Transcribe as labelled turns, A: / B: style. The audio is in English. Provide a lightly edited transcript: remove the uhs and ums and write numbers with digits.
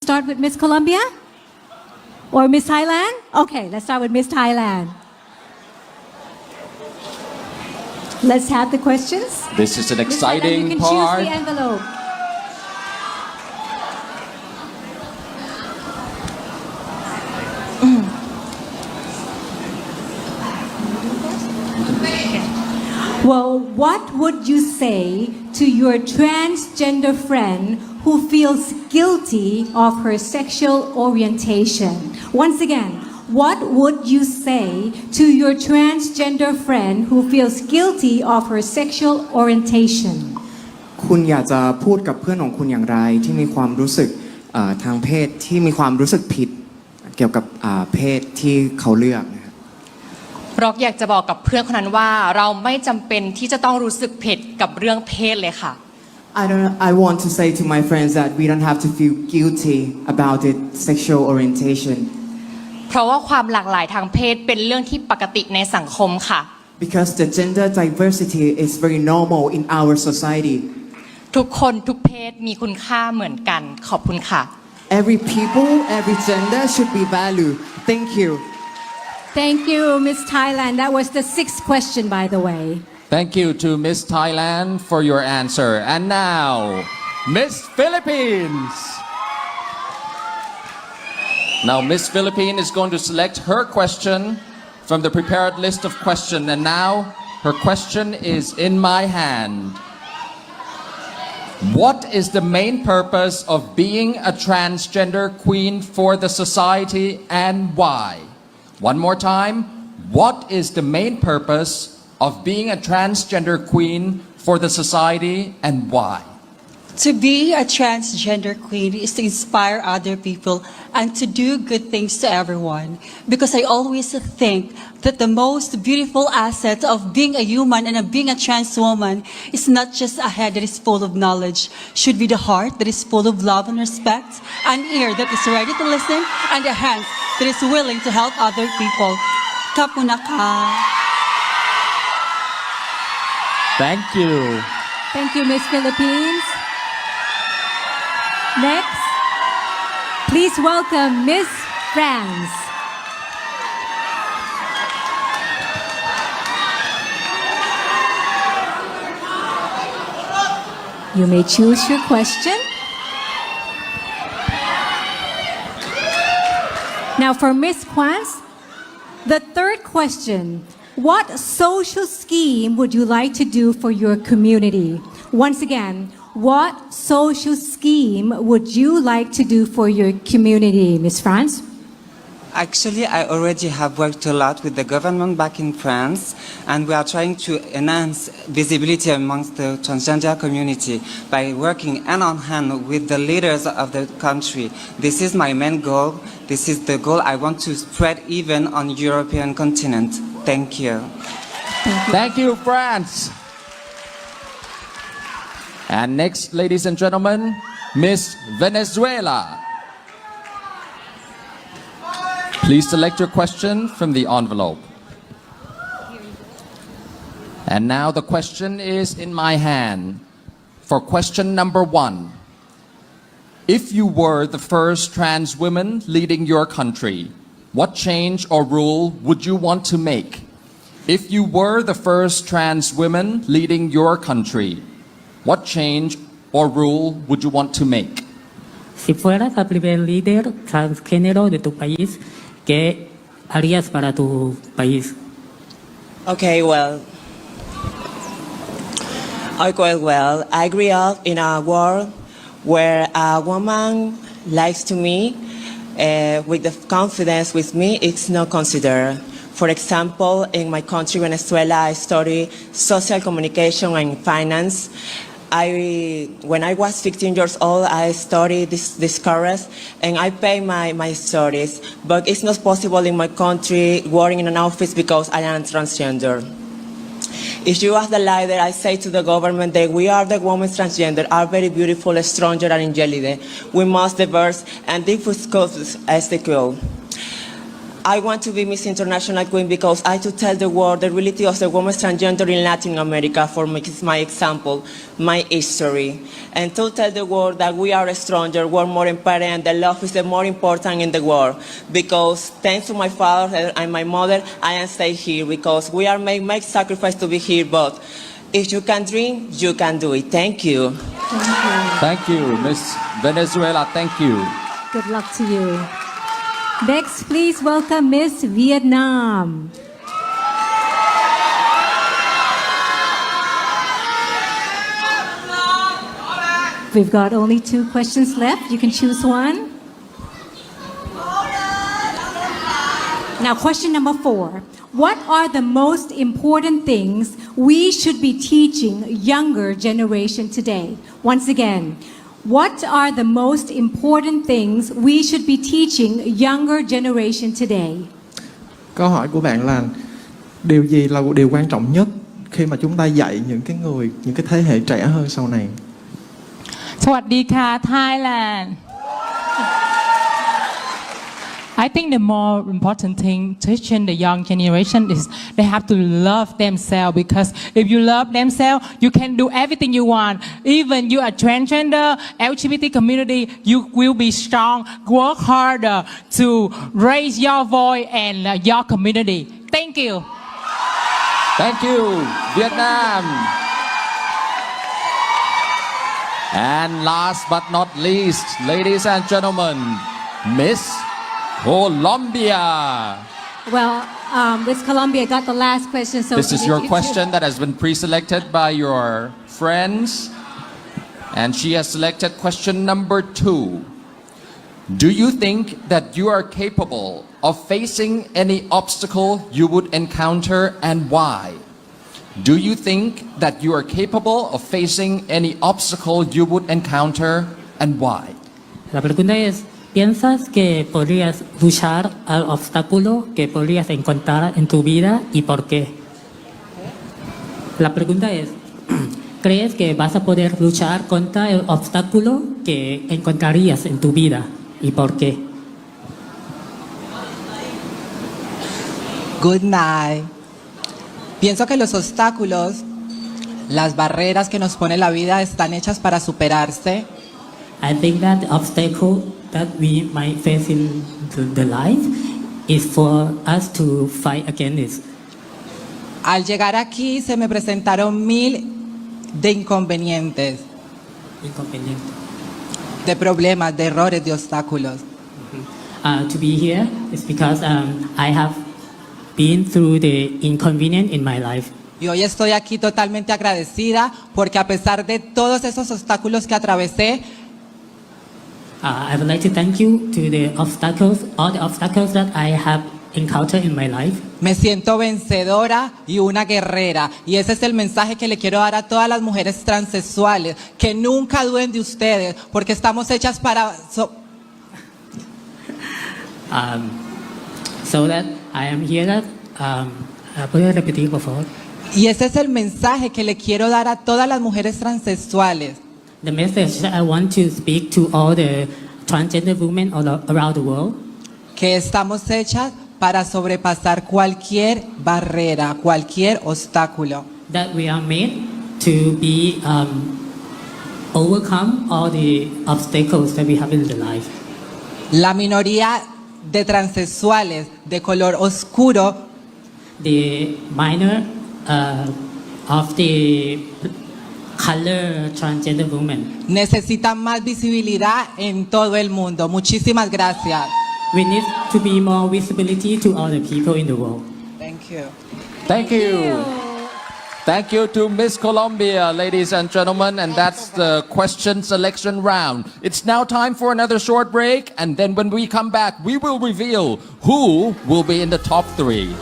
A: Start with Miss Colombia or Miss Thailand? Okay, let's start with Miss Thailand. Let's have the questions.
B: This is an
A: Miss Thailand, you
B: exciting
A: can
B: part.
A: choose the envelope. Well, what would you say to your transgender friend who feels guilty of her sexual orientation? Once again, what would you say to your transgender friend who feels guilty of her sexual orientation?
C: คุณอยากจะพูดกับเพื่อนของคุณอย่างไรที่มีความรู้สึกทางเพศที่มีความรู้สึกผิดเกี่ยวกับเพศที่เขาเลือกนะครับ
D: ร็อกอยากจะบอกกับเพื่อนคนนั้นว่าเราไม่จำเป็นที่จะต้องรู้สึกผิดกับเรื่องเพศเลยค่ะ
C: I want to say to my friends that we don't have to feel guilty about it sexual orientation
D: เพราะว่าความหลากหลายทางเพศเป็นเรื่องที่ปกติในสังคมค่ะ
C: because the gender diversity is very normal in our society
D: ทุกคนทุกเพศมีคุณค่าเหมือนกันขอบคุณค่ะ
C: every people every gender should be valued thank you
A: Thank you, Miss Thailand. That was the sixth question, by the way.
B: Thank you to Miss Thailand for your answer. And now, Miss Philippines. Now, Miss Philippines is going to select her question from the prepared list of questions. And now, her question is in my hand. What is the main purpose of being a transgender queen for the society and why? One more time, what is the main purpose of being a transgender queen for the society and why?
E: To be a transgender queen is to inspire other people and to do good things to everyone. Because I always think that the most beautiful asset of being a human and of being a trans woman is not just a head that is full of knowledge, should be the heart that is full of love and respect, an ear that is ready to listen, and a hand that is willing to help other people. Kapunaka.
B: Thank you.
A: Thank you, Miss Philippines. Next, please welcome Miss France. You may choose your question. Now for Miss Quans, the third question. What social scheme would you like to do for your community? Once again, what social scheme would you like to do for your community, Miss France?
F: Actually, I already have worked a lot with the government back in France, and we are trying to enhance visibility amongst the transgender community by working hand in hand with the leaders of the country. This is my main goal. This is the goal I want to spread even on European continent. Thank you.
B: Thank you, France. And next, ladies and gentlemen, Miss Venezuela. Please select your question from the envelope. And now the question is in my hand. For question number 1. If you were the first trans woman leading your country, what change or rule would you want to make? If you were the first trans woman leading your country, what change or rule would you want to make?
G: Si fueras la primer líder transgénero de tu país, ¿qué harías para tu país?
H: Okay, well, I grew up in a world where a woman likes to me with the confidence with me, it's not considered. For example, in my country, Venezuela, I study social communication and finance. When I was 15 years old, I studied this course and I pay my studies. But it's not possible in my country working in an office because I am transgender. If you are the leader, I say to the government that we are the women transgender, are very beautiful, stronger and intelligent. We must diverse and difficult as the goal. I want to be Miss International Queen because I to tell the world the reality of the woman transgender in Latin America for my example, my history. And to tell the world that we are stronger, we're more empowered, and that love is the more important in the world. Because thanks to my father and my mother, I am stay here because we are make sacrifice to be here, but if you can dream, you can do it. Thank you.
B: Thank you, Miss Venezuela. Thank you.
A: Good luck to you. Next, please welcome Miss Vietnam. We've got only 2 questions left. You can choose one. Now, question number 4. What are the most important things we should be teaching younger generation today? Once again, what are the most important things we should be teaching younger generation today?
I: Câu hỏi của bạn là điều gì là điều quan trọng nhất khi mà chúng ta dạy những cái thế hệ trẻ hơn sau này?
J: สวัสดีค่ะ Thailand. I think the more important thing teaching the young generation is they have to love themselves, because if you love themselves, you can do everything you want. Even you are transgender, LGBT community, you will be strong. Work harder to raise your voice and your community. Thank you.
B: Thank you, Vietnam. And last but not least, ladies and gentlemen, Miss Colombia.
A: Well, Miss Colombia got the last question. So
B: This is your question that has been pre-selected by your friends. And she has selected question number 2. Do you think that you are capable of facing any obstacle you would encounter, and why? Do you think that you are capable of facing any obstacle you would encounter, and why?
G: La pregunta es, ¿piensas que podrías luchar al obstáculo que podrías encontrar en tu vida y por qué? La pregunta es, ¿crees que vas a poder luchar contra el obstáculo que encontrarías en tu vida y por qué?
K: Good night. Pienso que los obstáculos, las barreras que nos pone la vida están hechas para superarse.
G: I think that the obstacle that we might face in the life is for us to fight against it.
K: Al llegar aquí se me presentaron 1000 de inconvenientes,
G: Inconveniente.
K: de problemas, de errores, de obstáculos.
G: To be here is because I have been through the inconvenience in my life.
K: Y hoy estoy aquí totalmente agradecida porque a pesar de todos esos obstáculos que atravesé,
G: I would like to thank you to the obstacles, all the obstacles that I have encountered in my life.
K: me siento vencedora y una guerrera. Y ese es el mensaje que le quiero dar a todas las mujeres transexuales, que nunca duden de ustedes, porque estamos hechas para...
G: So that I am here that, ¿puedo repetir, por favor?
K: Y ese es el mensaje que le quiero dar a todas las mujeres transexuales.
G: The message that I want to speak to all the transgender women all around the world.
K: Que estamos hechas para sobrepasar cualquier barrera, cualquier obstáculo.
G: That we are made to be overcome all the obstacles that we have in the life.
K: La minoría de transexuales de color oscuro,
G: the minor of the color transgender women,
K: necesitan más visibilidad en todo el mundo. Muchísimas gracias.
G: we need to be more visibility to all the people in the world.
K: Thank you.
B: Thank you. Thank you to Miss Colombia, ladies and gentlemen, and that's the question selection round. It's now time for another short break, and then when we come back, we will reveal who will be in the top 3.